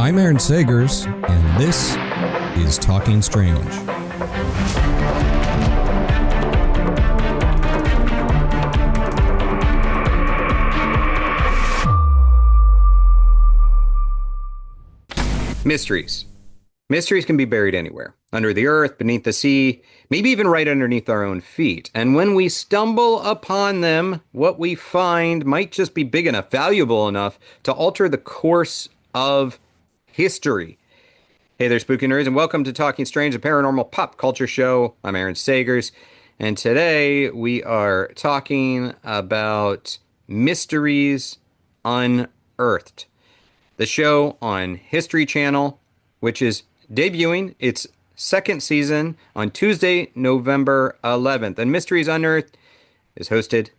I'm Aaron Sagers, and this is Talking Strange. Mysteries. Mysteries can be buried anywhere, under the earth, beneath the sea, maybe even right underneath our own feet. And when we stumble upon them, what we find might just be big enough, valuable enough to alter the course of history. Hey there, spooky nerds, and welcome to Talking Strange, a paranormal pop culture show. I'm Aaron Sagers, and today we are talking about Mysteries Unearthed, the show on History Channel, which is debuting its second season on Tuesday, November 11th. And Mysteries Unearthed is hosted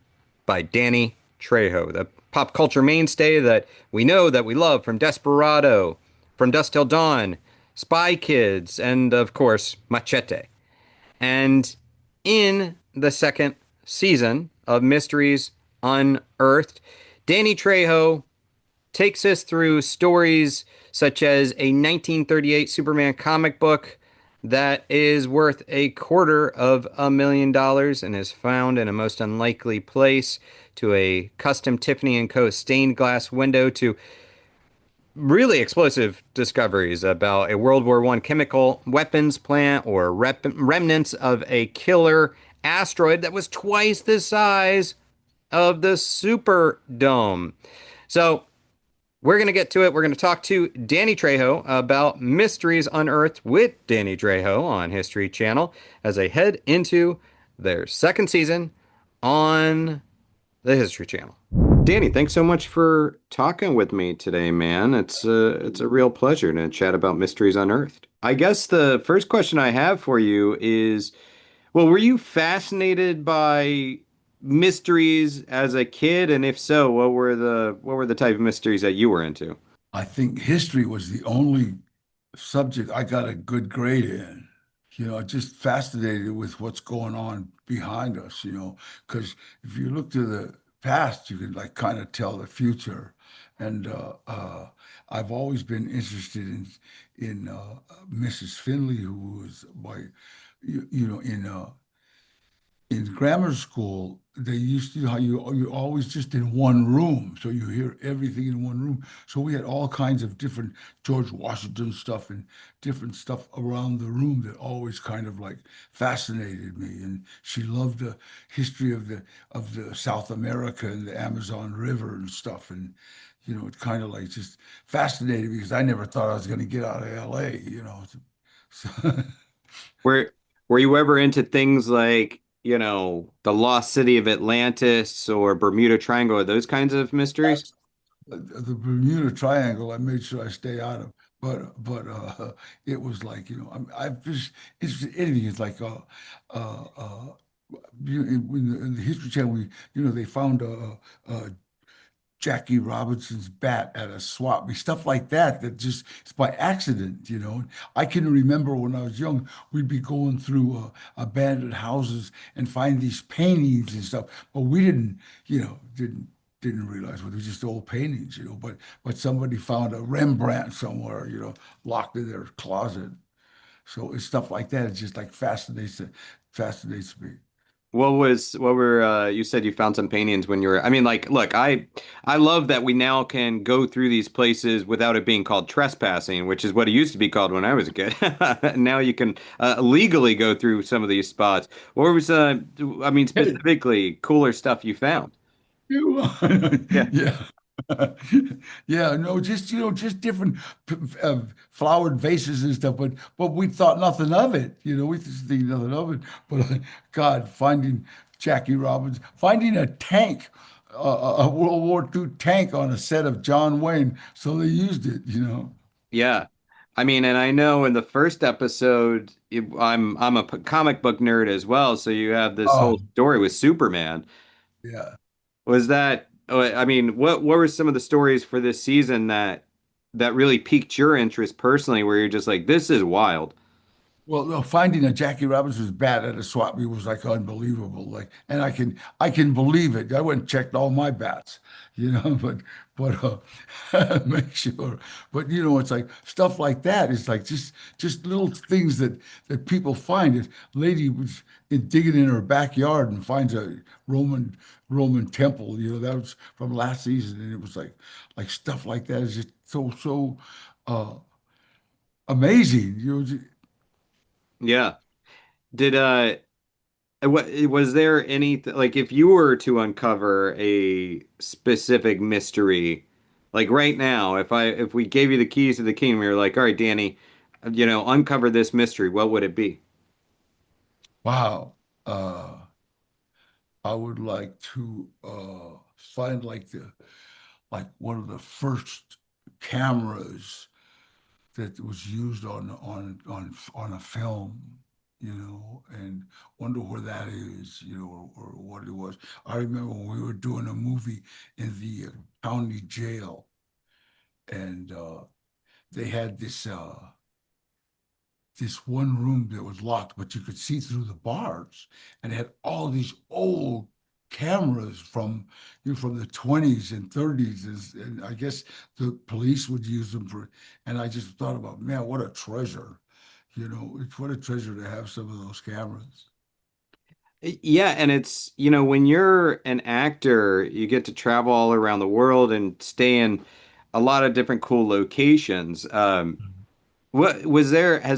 by Danny Trejo, the pop culture mainstay that we know that we love from Desperado, from Dusk Till Dawn, Spy Kids, and of course, Machete. And in the second season of Mysteries Unearthed, Danny Trejo takes us through stories such as a 1938 Superman comic book that is worth $250,000 and is found in a most unlikely place, to a custom Tiffany & Co. stained glass window, to really explosive discoveries about a World War I chemical weapons plant or remnants of a killer asteroid that was twice the size of the Superdome. So we're going to get to it. We're going to talk to Danny Trejo about Mysteries Unearthed with Danny Trejo on History Channel as they head into their second season on the History Channel. Danny, thanks so much for talking with me today, man. It's a real pleasure to chat about Mysteries Unearthed. I guess the first question I have for you is, well, were you fascinated by mysteries as a kid, and if so, what were the type of mysteries that you were into? I think history was the only subject I got a good grade in. Just fascinated with what's going on behind us, because if you look to the past, you can like kind of tell the future. And I've always been interested in Mrs. Finley, who was my, in grammar school, they used to, how you're always just in one room, so you hear everything in one room. So we had all kinds of different George Washington stuff and different stuff around the room that always kind of like fascinated me. And she loved the history of the South America and the Amazon River and stuff. And it kind of like just fascinated me because I never thought I was going to get out of LA. So, Were you ever into things like, the lost city of Atlantis or Bermuda Triangle, or those kinds of mysteries? the Bermuda Triangle, I made sure I stay out of. But it was like, I've just it's anything. It's like in the History Channel, they found Jackie Robinson's bat at a swap meet, stuff like that, that just it's by accident. I can remember when I was young, we'd be going through abandoned houses and find these paintings and stuff, but we didn't realize what they were just old paintings. But somebody found a Rembrandt somewhere, locked in their closet. So it's stuff like that. It just like fascinates me. You said you found some paintings when you were, I mean, like, look, I love that we now can go through these places without it being called trespassing, which is what it used to be called when I was a kid. Now you can legally go through some of these spots. What was, I mean, specifically cooler stuff you found? You, Yeah. yeah. Yeah, no, just different flowered vases and stuff, but we thought nothing of it. We just think nothing of it. But God, finding Jackie Robbins, finding a tank, a World War II tank on a set of John Wayne, so they used it. Yeah. I mean, and I know in the first episode, I'm a comic book nerd as well, so you have this Oh, whole story with Superman. yeah. Was that, I mean, what were some of the stories for this season that really piqued your interest personally, where you're just like, this is wild? Well, no, finding a Jackie Robinson's bat at a swap meet was like unbelievable. Like, and I can believe it. I went and checked all my bats. make sure. But it's like stuff like that. It's like just little things that people find. This lady was digging in her backyard and finds a Roman Roman temple. That was from last season, and it was like stuff like that is just so uh, amazing. Yeah. Did what was there anything like if you were to uncover a specific mystery, like right now, if we gave you the keys to the kingdom, we were like, all right, Danny, uncover this mystery, what would it be? Wow. I would like to find like one of the first cameras that was used on a film, and wonder where that is, or what it was. I remember when we were doing a movie in the county jail, and they had this one room that was locked, but you could see through the bars, and it had all these old cameras from the 20s and 30s, and I guess the police would use them for. And I just thought about, man, what a treasure, it's what a treasure to have some of those cameras. Yeah, and it's, when you're an actor, you get to travel all around the world and stay in a lot of different cool locations. Has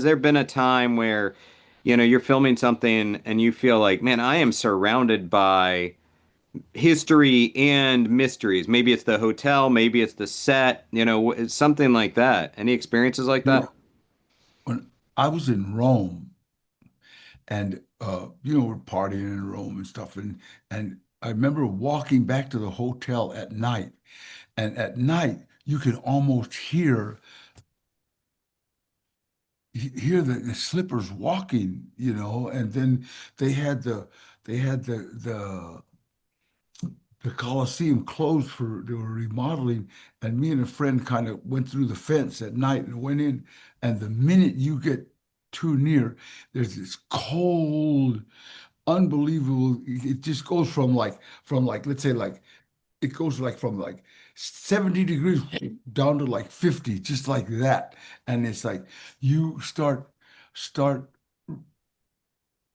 there been a time where, you're filming something and you feel like, man, I am surrounded by history and mysteries. Maybe it's the hotel, maybe it's the set, it's something like that. Any experiences like You that? know, when I was in Rome, and we're partying in Rome and stuff, and I remember walking back to the hotel at night, and at night you can almost hear the slippers walking, and then they had the they had the Colosseum closed for they were remodeling, and me and a friend kind of went through the fence at night and went in, and the minute you get too near, there's this cold, unbelievable. It just goes from let's say it goes from 70 degrees down to 50, just like that. And it's like you start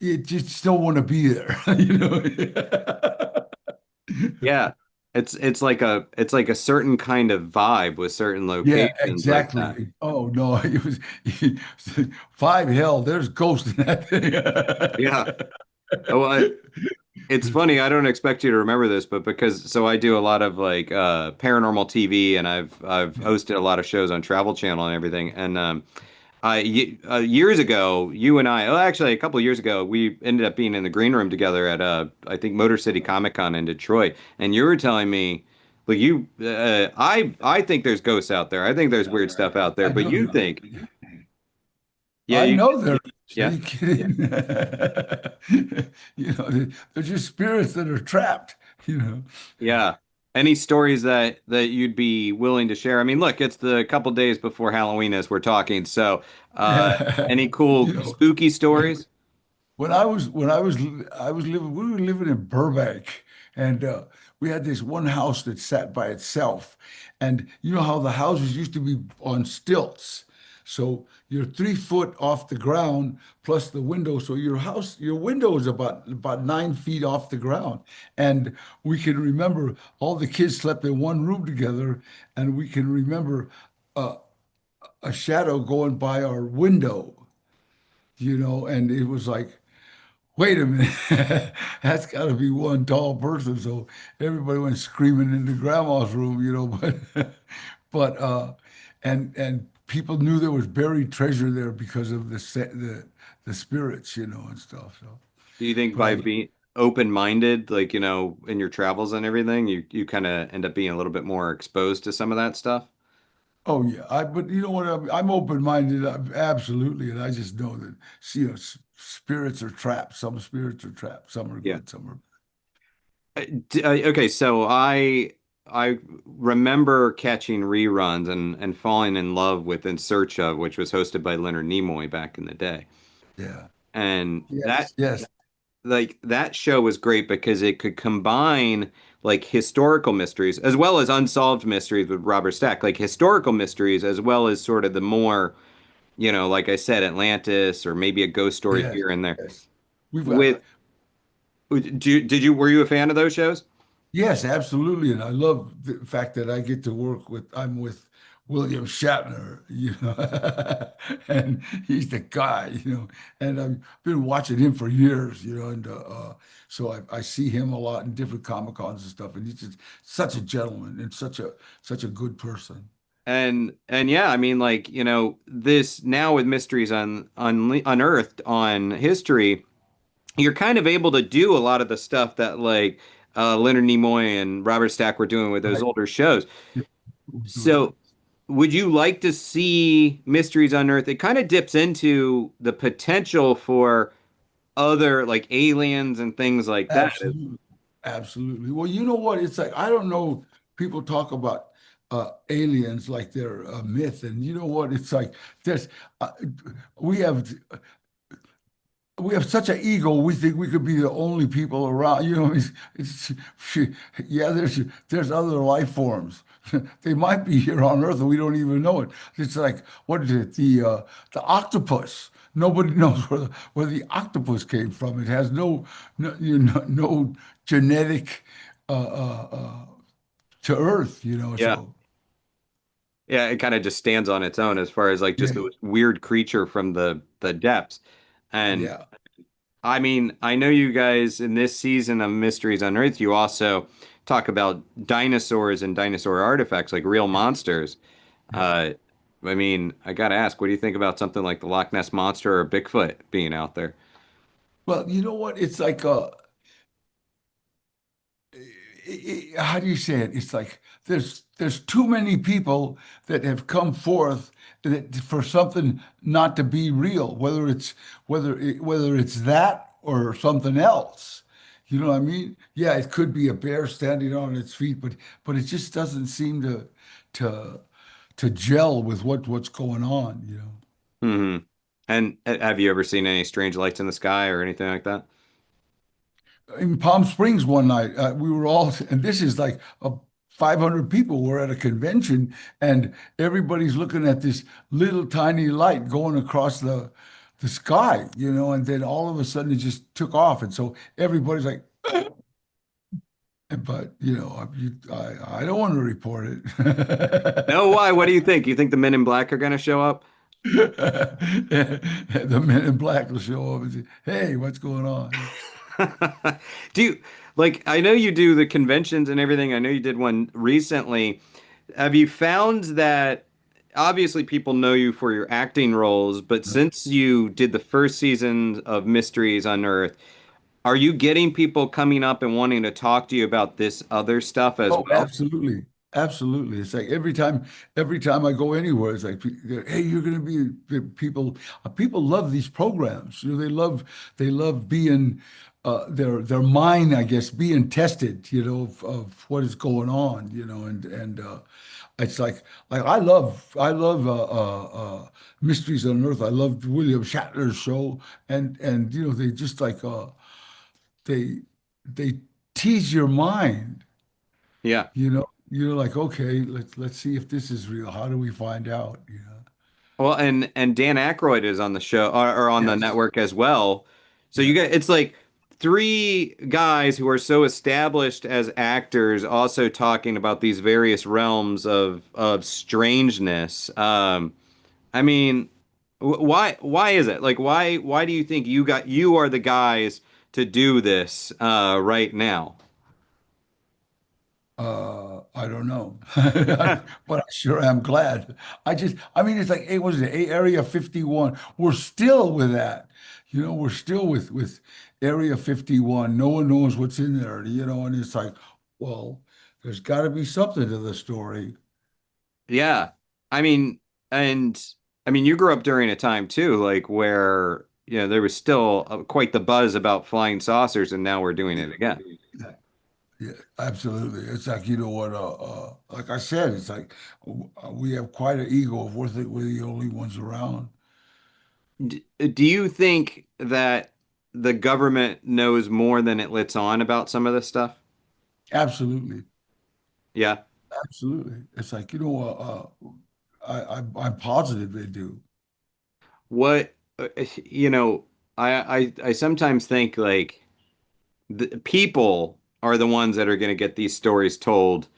you just don't want to be there, Yeah. It's like a certain kind of vibe with certain Yeah, locations like that. exactly. Oh no, it was five hell, there's ghosts in that thing. Yeah. Oh, it's funny. I don't expect you to remember this, but because so I do a lot of like paranormal TV, and I've Yeah, hosted a lot of shows on Travel Channel and everything. And years ago, you and I, well, actually a couple of years ago, we ended up being in the green room together at I think Motor City Comic Con in Detroit, and you were telling me. Like I think there's ghosts out there. I think there's weird stuff out there. I But you know. think, yeah, I you, know they're. Are yeah. you kidding? They're just spirits that are trapped. You know. Yeah. Any stories that you'd be willing to share? I mean, look, it's the couple days before Halloween as we're talking. So, Yeah. any You cool know. spooky stories? When I was living, we were living in Burbank, and we had this one house that sat by itself, and you know how the houses used to be on stilts, so you're 3 foot off the ground plus the window, so your window is about 9 feet off the ground, and we can remember all the kids slept in one room together, and we can remember uh, a shadow going by our window, and it was like. Wait a minute, that's got to be one tall person. So everybody went screaming into grandma's room, but but and people knew there was buried treasure there because of the spirits, and stuff. So, Do you think but by I being open-minded, like, in your travels and everything, you kind of end up being a little bit more exposed to some of that stuff? oh yeah, but you know what? I'm open-minded, absolutely, and I just know that spirits are trapped. Some spirits are trapped. Some are Yeah. good. Some are. Okay, so I remember catching reruns and falling in love with In Search of, which was hosted by Leonard Nimoy back in the day. Yeah. And that Yes. Yes. like that show was great because it could combine like historical mysteries as well as unsolved mysteries with Robert Stack, like historical mysteries as well as sort of the more, like I said, Atlantis or maybe a ghost story Yes, here and there. yes. We've got With were you a fan of those shows? Yes, absolutely. And I love the fact that I get to I'm with William Shatner, and he's the guy, and I've been watching him for years, and so I see him a lot in different Comic Cons and stuff, and he's just such a gentleman and such a good person. And yeah, I mean, like, this now with Mysteries Unearthed on history, you're kind of able to do a lot of the stuff that like Leonard Nimoy and Robert Stack were doing with those Right. older shows. Yeah. So, would you like to see Mysteries Unearthed? It kind of dips into the potential for other like aliens and things like that. Absolutely. Absolutely. Well, you know what? It's like, I don't know, people talk about aliens like they're a myth. And you know what? It's like, there's, uh, we have, we have such an ego. We think we could be the only people around. It's yeah. There's other life forms. They might be here on Earth and we don't even know it. It's like what is it? The octopus. Nobody knows where the octopus came from. It has no genetic uh, uh, uh, to Earth. Yeah. So Yeah, it kind of just stands on its own as far as like just yeah, the weird creature from the depths. And yeah. I mean, I know you guys in this season of Mysteries Unearthed, you also talk about dinosaurs and dinosaur artifacts, like real monsters. Yeah. Uh, I mean, I gotta ask, what do you think about something like the Loch Ness Monster or Bigfoot being out there? Well, you know what? It's like how do you say it? It's like there's too many people that have come forth for something not to be real, whether it's that or something else. You know what I mean? Yeah, it could be a bear standing on its feet, but it just doesn't seem to to gel with what's going on. Hmm. And have you ever seen any strange lights in the sky or anything like that? In Palm Springs one night, we were all, and this is like 500 people were at a convention, and everybody's looking at this little tiny light going across the sky, and then all of a sudden it just took off, and so everybody's like, but I don't want to report it. No, why? What do you think? You think the Men in Black are gonna show up? The men in black will show up and say, "Hey, what's going on?" Do you like, I know you do the conventions and everything. I know you did one recently. Have you found that obviously people know you for your acting roles, but since you did the first season of Mysteries Unearthed, are you getting people coming up and wanting to talk to you about this other stuff as Oh, well? absolutely. Absolutely. It's like every time I go anywhere, it's like, hey, you're going to be people love these programs. They love being, their mind, I guess, being tested, of what is going on, and it's like I love Mysteries on Earth. I loved William Shatner's show, and they just like, they, they tease your mind. Yeah. You're like, okay, let's see if this is real. How do we find out? Well, and Dan Aykroyd is on the show or on the Yes. network as well. So you Yeah. get it's like three guys who are so established as actors also talking about these various realms of strangeness. I mean, why is it? Like why do you think you are the guys to do this right now? I don't know, but I sure am glad. I mean, it's like, hey, what is it? Area 51. We're still with that. We're still with Area 51. No one knows what's in there, and it's like, well, there's got to be something to the story. Yeah. I mean, and I mean, you grew up during a time too, like where, there was still quite the buzz about flying saucers, and now we're doing it again. Yeah. Yeah, absolutely. It's like, what, like I said, it's like we have quite an ego if we're the only ones around. Do you think that? the government knows more than it lets on about some of this stuff? Absolutely. Yeah. Absolutely. It's like, I'm positive they do. What, you know, I sometimes think like the people are the ones that are going to get these stories told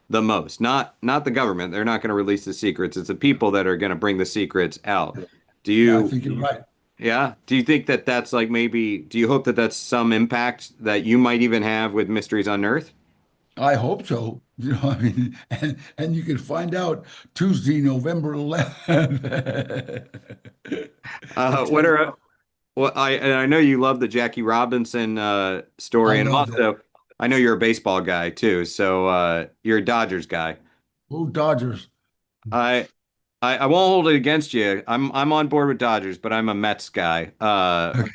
the most, not the government. They're not going to release the secrets. It's the people that are going to bring the secrets out. Do Yeah, I you, think you're right. yeah? Do you think that that's like maybe, do you hope that that's some impact that you might even have with Mysteries Unearthed? I hope so. I mean, and you can find out Tuesday, November 11th. At What 10 are o'clock. Well, I know you love the Jackie Robinson I story, and love that. also I know you're a baseball guy too, so you're a Dodgers guy. Oh, Dodgers. I, I won't hold it against you. I'm on board with Dodgers, but I'm a Mets guy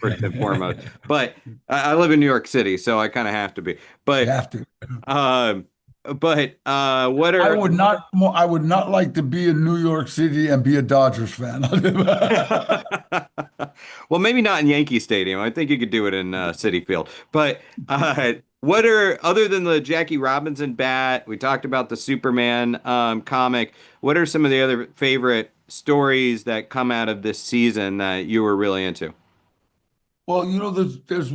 first and foremost. Okay. But I live in New York City, so I kind of have to be. You But have to. um, what I are would not I would not like to be in New York City and be a Dodgers fan. well, maybe not in Yankee Stadium. I think you could do it in Citi Field. But what are other than the Jackie Robinson bat? We talked about the Superman comic. What are some of the other favorite stories that come out of this season that you were really into? Well, there's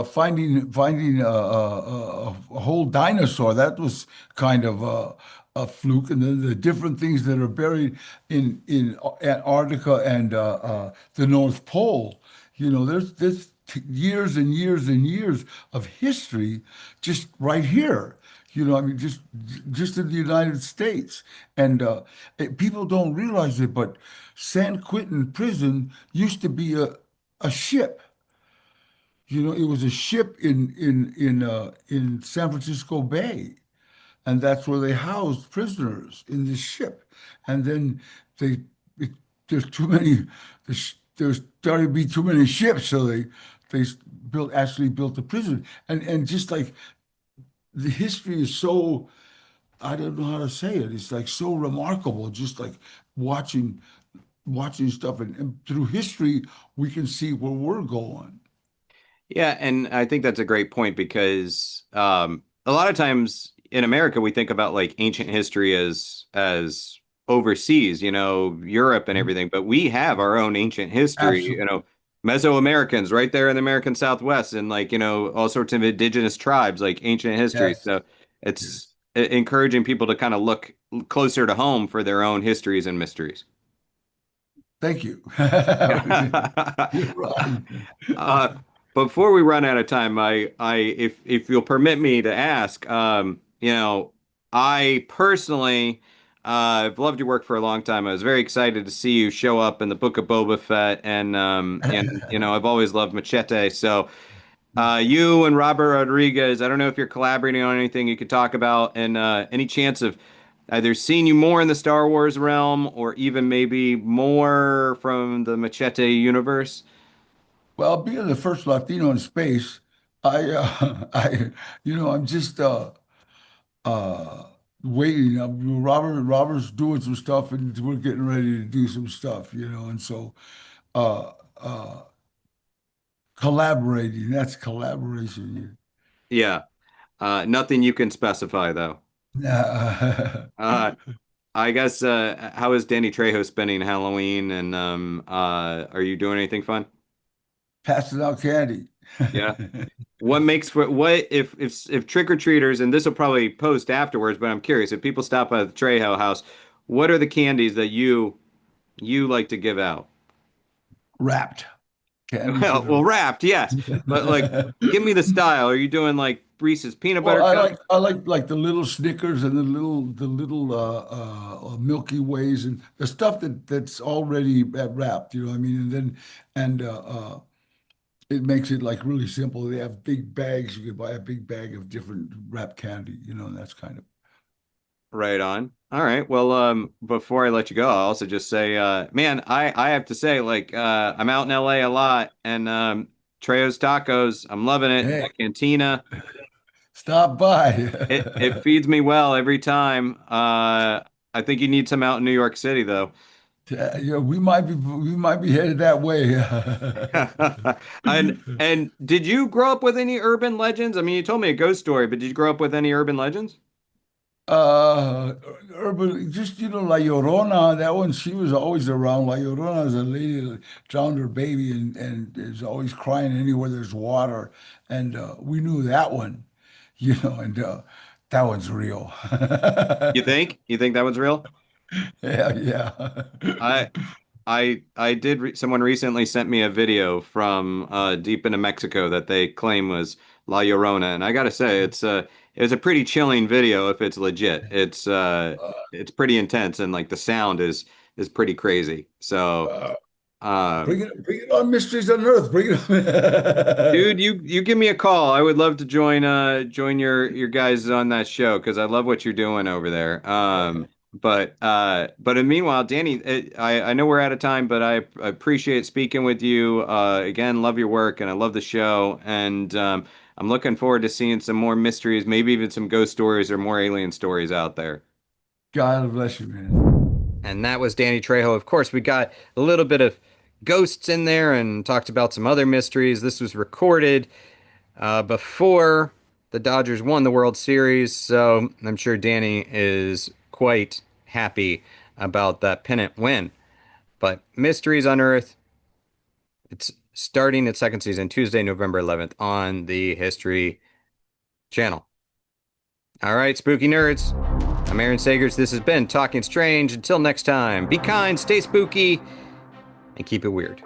finding a whole dinosaur. That was kind of a fluke, and then the different things that are buried in Antarctica and the North Pole. There's years and years and years of history just right here. I mean, just in the United States, and people don't realize it, but San Quentin prison used to be a ship. It was a ship in San Francisco Bay, and that's where they housed prisoners in this ship. And then they it, there's too many there's started to be too many ships, so they built a prison. And just like the history is so, I don't know how to say it. It's like so remarkable, just like watching watching stuff, and through history we can see where we're going. Yeah, and I think that's a great point because a lot of times in America we think about like ancient history as overseas, Europe and everything, but we have our own ancient history, Absolutely. Mesoamericans right there in the American Southwest and like, all sorts of indigenous tribes like ancient history. Yes. So it's Yes. encouraging people to kind of look closer to home for their own histories and mysteries. Thank you. You're right. Uh, before we run out of time, if you'll permit me to ask, I personally, I've loved your work for a long time. I was very excited to see you show up in the Book of Boba Fett, and I've always loved Machete. So, you and Robert Rodriguez, I don't know if you're collaborating on anything you could talk about, and any chance of either seeing you more in the Star Wars realm or even maybe more from the Machete universe. Well, being the first Latino in space, I'm just uh, waiting. Robert's doing some stuff, and we're getting ready to do some stuff, and so uh, uh, collaborating. That's collaboration. Yeah. Nothing you can specify though. Yeah. Uh, I guess how is Danny Trejo spending Halloween and are you doing anything fun? Passing out candy. Yeah. What makes for what if trick-or-treaters, and this will probably post afterwards, but I'm curious, if people stop by the Trejo house, what are the candies that you like to give out? Wrapped candies Well, that are. wrapped, yes. But like give me the style. Are you doing like Reese's peanut Well, butter I cup? like I like the little Snickers and the little Milky Ways and the stuff that's already wrapped. You know what I mean? And it makes it like really simple. They have big bags. You could buy a big bag of different wrapped candy. And that's kind of. Right on. All right. Well, before I let you go, I'll also just say, man, I have to say, like, I'm out in LA a lot, and Trejo's Tacos, I'm loving it. Hey, That cantina, stop by. it feeds me well every time. I think you need some out in New York City, though. Yeah, we might be headed that way. And did you grow up with any urban legends? I mean, you told me a ghost story, but did you grow up with any urban legends? Uh, Urban, just La Llorona. That one, she was always around. La Llorona is a lady that drowned her baby and is always crying anywhere there's water, and we knew that one, and that one's real. You think? You think that was real? Yeah, yeah. I I did someone recently sent me a video from deep into Mexico that they claim was La Llorona, and I gotta say it was a pretty chilling video if it's legit. It's pretty intense and like the sound is pretty crazy. So Uh, um bring it on, Mysteries Unearthed. Bring it dude, on. you give me a call. I would love to join your guys on that show because I love what you're doing over there. But meanwhile, Danny, I know we're out of time, but I appreciate speaking with you. Again, love your work and I love the show. And I'm looking forward to seeing some more mysteries, maybe even some ghost stories or more alien stories out there. God bless you, man. And that was Danny Trejo. Of course, we got a little bit of ghosts in there and talked about some other mysteries. This was recorded before the Dodgers won the World Series, so I'm sure Danny is quite happy about that pennant win. But Mysteries Unearthed, it's starting its second season Tuesday, November 11th on the History Channel. All right, spooky nerds. I'm Aaron Sagers. This has been Talking Strange. Until next time, be kind, stay spooky, and keep it weird.